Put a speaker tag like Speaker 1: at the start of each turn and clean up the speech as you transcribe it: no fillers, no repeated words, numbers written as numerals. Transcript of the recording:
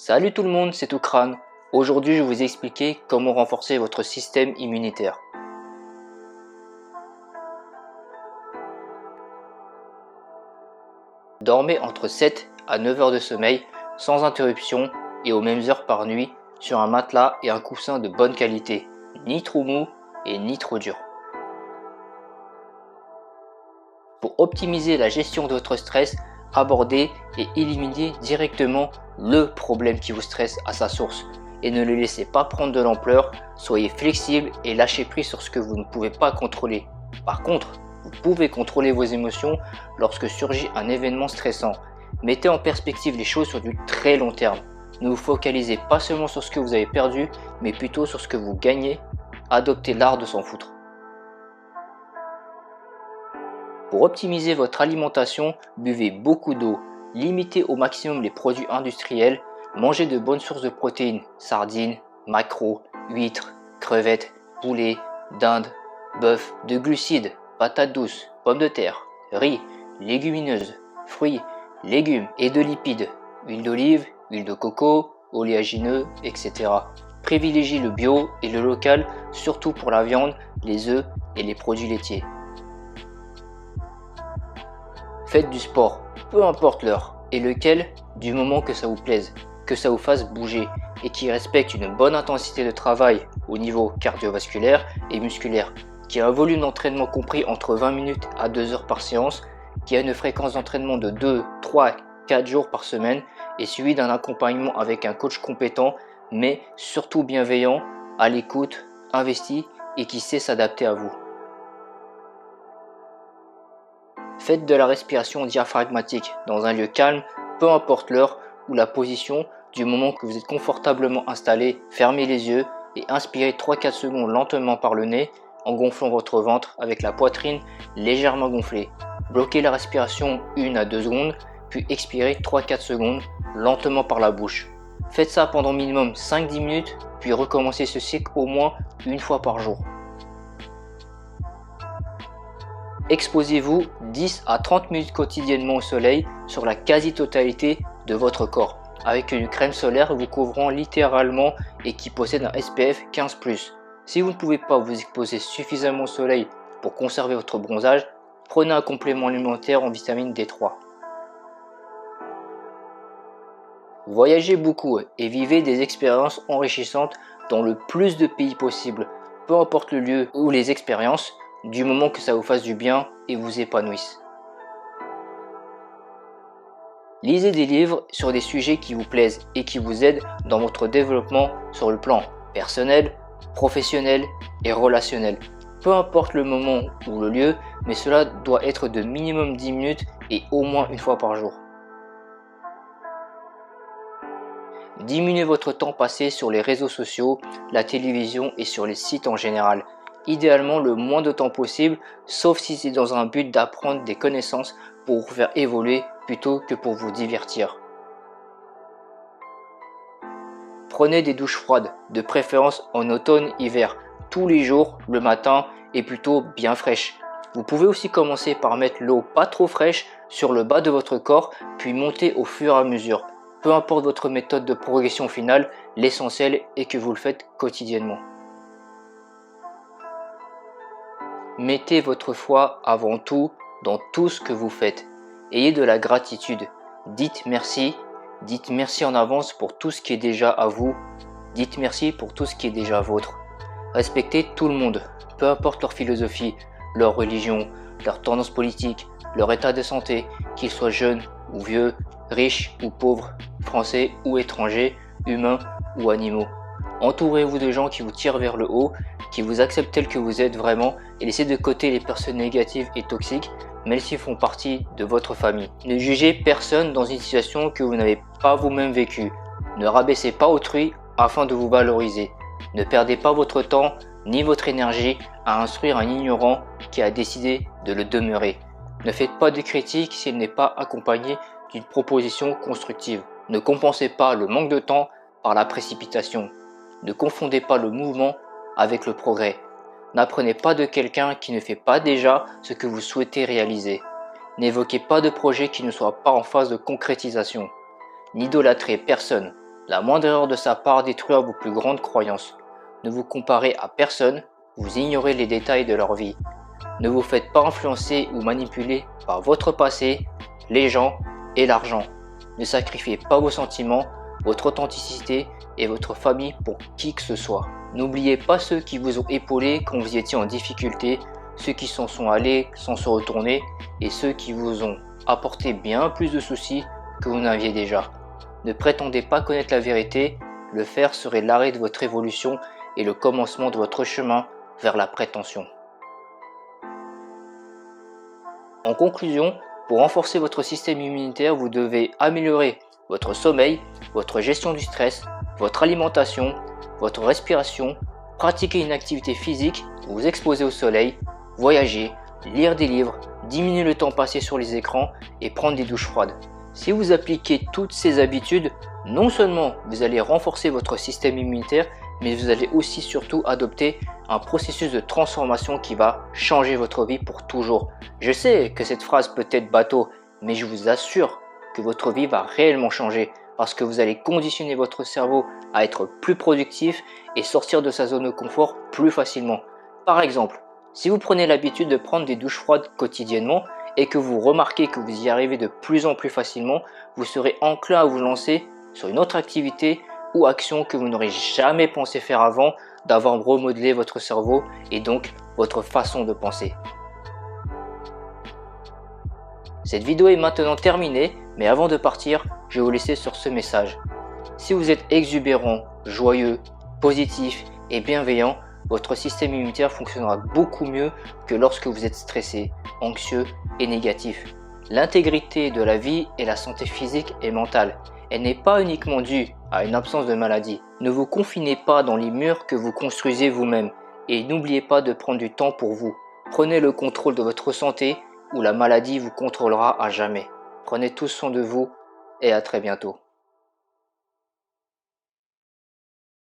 Speaker 1: Salut tout le monde, c'est Toukran. Aujourd'hui, je vais vous expliquer comment renforcer votre système immunitaire. Dormez entre 7 à 9 heures de sommeil, sans interruption et aux mêmes heures par nuit, sur un matelas et un coussin de bonne qualité, ni trop mou et ni trop dur. Pour optimiser la gestion de votre stress, abordez et éliminez directement le problème qui vous stresse à sa source et ne le laissez pas prendre de l'ampleur. Soyez flexible et lâchez prise sur ce que vous ne pouvez pas contrôler. Par contre, vous pouvez contrôler vos émotions lorsque surgit un événement stressant. Mettez en perspective les choses sur du très long terme. Ne vous focalisez pas seulement sur ce que vous avez perdu, mais plutôt sur ce que vous gagnez. Adoptez l'art de s'en foutre. Pour optimiser votre alimentation, buvez beaucoup d'eau, limitez au maximum les produits industriels, mangez de bonnes sources de protéines, sardines, maquereaux, huîtres, crevettes, poulet, dinde, bœuf, de glucides, patates douces, pommes de terre, riz, légumineuses, fruits, légumes et de lipides, huile d'olive, huile de coco, oléagineux, etc. Privilégiez le bio et le local, surtout pour la viande, les œufs et les produits laitiers. Faites du sport, peu importe l'heure et lequel, du moment que ça vous plaise, que ça vous fasse bouger et qui respecte une bonne intensité de travail au niveau cardiovasculaire et musculaire, qui a un volume d'entraînement compris entre 20 minutes à 2 heures par séance, qui a une fréquence d'entraînement de 2, 3, 4 jours par semaine et suivi d'un accompagnement avec un coach compétent, mais surtout bienveillant, à l'écoute, investi et qui sait s'adapter à vous. Faites de la respiration diaphragmatique dans un lieu calme, peu importe l'heure ou la position, du moment que vous êtes confortablement installé, fermez les yeux et inspirez 3-4 secondes lentement par le nez en gonflant votre ventre avec la poitrine légèrement gonflée. Bloquez la respiration 1 à 2 secondes, puis expirez 3-4 secondes lentement par la bouche. Faites ça pendant minimum 5-10 minutes, puis recommencez ce cycle au moins une fois par jour. Exposez-vous 10 à 30 minutes quotidiennement au soleil sur la quasi-totalité de votre corps, avec une crème solaire vous couvrant littéralement et qui possède un SPF 15+. Si vous ne pouvez pas vous exposer suffisamment au soleil pour conserver votre bronzage, prenez un complément alimentaire en vitamine D3. Voyagez beaucoup et vivez des expériences enrichissantes dans le plus de pays possible, peu importe le lieu ou les expériences, du moment que ça vous fasse du bien et vous épanouisse. Lisez des livres sur des sujets qui vous plaisent et qui vous aident dans votre développement sur le plan personnel, professionnel et relationnel. Peu importe le moment ou le lieu, mais cela doit être de minimum 10 minutes et au moins une fois par jour. Diminuez votre temps passé sur les réseaux sociaux, la télévision et sur les sites en général. Idéalement le moins de temps possible, sauf si c'est dans un but d'apprendre des connaissances pour vous faire évoluer plutôt que pour vous divertir. Prenez des douches froides, de préférence en automne-hiver, tous les jours, le matin et plutôt bien fraîches. Vous pouvez aussi commencer par mettre l'eau pas trop fraîche sur le bas de votre corps, puis monter au fur et à mesure. Peu importe votre méthode de progression finale, l'essentiel est que vous le faites quotidiennement. Mettez votre foi avant tout dans tout ce que vous faites. Ayez de la gratitude. Dites merci en avance pour tout ce qui est déjà à vous. Dites merci pour tout ce qui est déjà vôtre. Respectez tout le monde, peu importe leur philosophie, leur religion, leur tendance politique, leur état de santé, qu'ils soient jeunes ou vieux, riches ou pauvres, français ou étrangers, humains ou animaux. Entourez-vous de gens qui vous tirent vers le haut, qui vous acceptent tel que vous êtes vraiment et laissez de côté les personnes négatives et toxiques, même s'ils font partie de votre famille. Ne jugez personne dans une situation que vous n'avez pas vous-même vécue. Ne rabaissez pas autrui afin de vous valoriser. Ne perdez pas votre temps ni votre énergie à instruire un ignorant qui a décidé de le demeurer. Ne faites pas de critique s'il n'est pas accompagné d'une proposition constructive. Ne compensez pas le manque de temps par la précipitation. Ne confondez pas le mouvement avec le progrès. N'apprenez pas de quelqu'un qui ne fait pas déjà ce que vous souhaitez réaliser. N'évoquez pas de projet qui ne soit pas en phase de concrétisation. N'idolâtrez personne. La moindre erreur de sa part détruira vos plus grandes croyances. Ne vous comparez à personne, vous ignorez les détails de leur vie. Ne vous faites pas influencer ou manipuler par votre passé, les gens et l'argent. Ne sacrifiez pas vos sentiments, votre authenticité et votre famille pour qui que ce soit. N'oubliez pas ceux qui vous ont épaulé quand vous étiez en difficulté, ceux qui s'en sont allés sans se retourner et ceux qui vous ont apporté bien plus de soucis que vous n'aviez déjà. Ne prétendez pas connaître la vérité, le faire serait l'arrêt de votre évolution et le commencement de votre chemin vers la prétention. En conclusion, pour renforcer votre système immunitaire, vous devez améliorer votre sommeil, votre gestion du stress, votre alimentation, votre respiration, pratiquer une activité physique, vous exposer au soleil, voyager, lire des livres, diminuer le temps passé sur les écrans et prendre des douches froides. Si vous appliquez toutes ces habitudes, non seulement vous allez renforcer votre système immunitaire, mais vous allez aussi surtout adopter un processus de transformation qui va changer votre vie pour toujours. Je sais que cette phrase peut être bateau, mais je vous assure que votre vie va réellement changer parce que vous allez conditionner votre cerveau à être plus productif et sortir de sa zone de confort plus facilement. Par exemple, si vous prenez l'habitude de prendre des douches froides quotidiennement et que vous remarquez que vous y arrivez de plus en plus facilement, vous serez enclin à vous lancer sur une autre activité ou action que vous n'aurez jamais pensé faire avant d'avoir remodelé votre cerveau et donc votre façon de penser. Cette vidéo est maintenant terminée, mais avant de partir, je vais vous laisser sur ce message. Si vous êtes exubérant, joyeux, positif et bienveillant, votre système immunitaire fonctionnera beaucoup mieux que lorsque vous êtes stressé, anxieux et négatif. L'intégrité de la vie est la santé physique et mentale. Elle n'est pas uniquement due à une absence de maladie. Ne vous confinez pas dans les murs que vous construisez vous-même et n'oubliez pas de prendre du temps pour vous. Prenez le contrôle de votre santé ou la maladie vous contrôlera à jamais. Prenez tous soin de vous et à très bientôt.